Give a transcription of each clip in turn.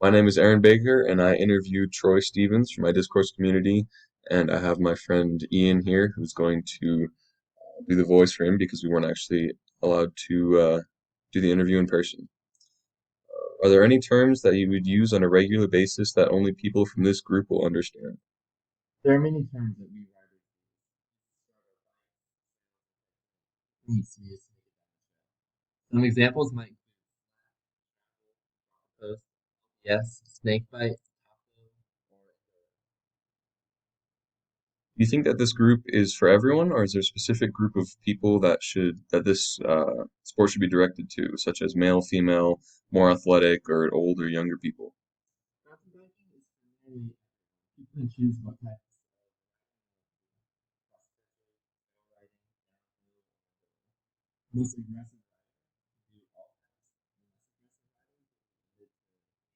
My name is Aaron Baker, and I interviewed Troy Stevens for my discourse community. And I have my friend Ian here, who's going to be the voice for him because we weren't actually allowed to do the interview in person. Are there any terms that you would use on a regular basis that only people from this group will understand? There are many terms that we writers use to make it better. Some examples might include post, yes, snake bite, taco, or Do you think that this group is for everyone, or is there a specific group of people that this sport should be directed to, such as male, female, more athletic, or old or younger people? mountain biking is for many people can choose what type of cross country, trail riding, downhill, most aggressive riders do all types, and less aggressive riders will limit to mainly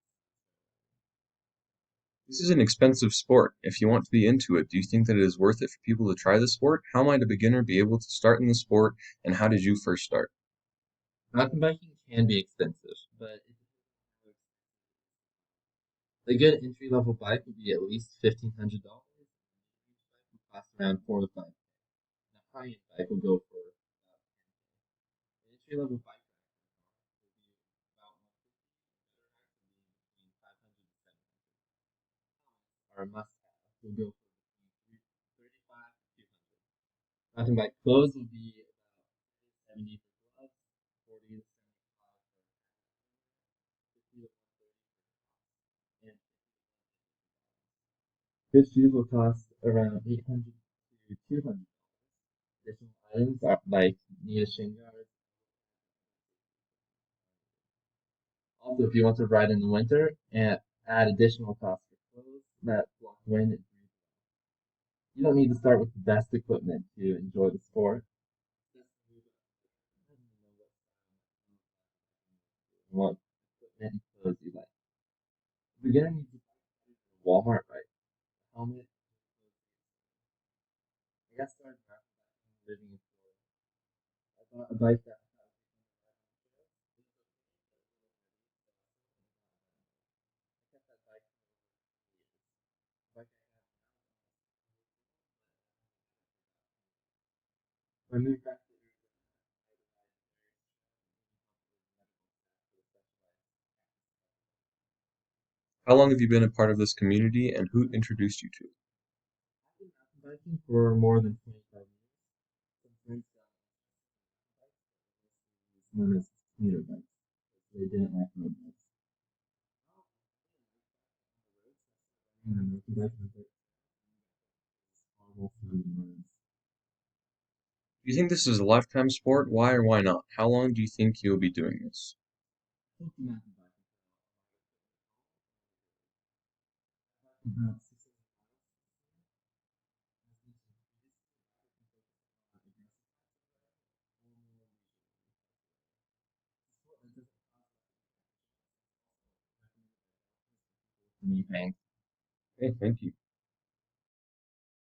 cross country. This is an expensive sport. If you want to be into it, do you think that it is worth it for people to try the sport? How might a beginner be able to start in the sport, and how did you first start? Mountain biking can be expensive, but it depends on how expensive. A good entry level bike would be at least $1,500. Each bike will cost around 4 to 5K. And a high end bike will go for about 10K. An entry level bike rack will be about 150, and better racks will be between 500 to 700. Helmets are a must have. Will go for between 35 to 200. Mountain bike clothes will be about 70 for gloves, 40 to 75 for outerwear, 50 to 130 for tops, and 50 to 150 for bottoms. Good shoes will cost around 800 to $200. Additional items are like need a shin guard. Also, if you want to ride in the winter, and add additional costs for clothes that block wind and breeze. You don't need to start with the best equipment to enjoy the sport. Just move up and know what equipment and clothes you like. The beginner needs to buy a Walmart bike, a helmet, I got started living in Florida. I bought a bike that I was able to ride on the trails. It was okay, but a little heavy, so I sold it and got a better one. I kept that bike for over 4 years. The bike I have now is almost 2 years old, but I haven't had it for about 10 years. When I moved back to Arizona, I had to ride various trails and even help with medical staff for the specialized cactus specialist. How long have you been a part of this community, and who introduced you to it? I've been mountain biking for more than 25 years. Some friends got me interested in mountain bikes, but we mostly used them as commuter bikes because they didn't like road bikes. Well, I really like bikes on the road, so I started riding on mountain bike on dirt trails, and I got hooked. It was far more fun than roads. Do you think this is a lifetime sport? Why or why not? How long do you think you'll be doing this? I think the mountain bike until I have equipment at home and on the road. I've biked about 600 miles this year. As mentioned previously, a rider can focus on aggressive types of riding or more leisurely types of riding. It's a sport that doesn't cause a lot of injuries, and it's also recommended by doctors for people with knee pain. Okay, thank you.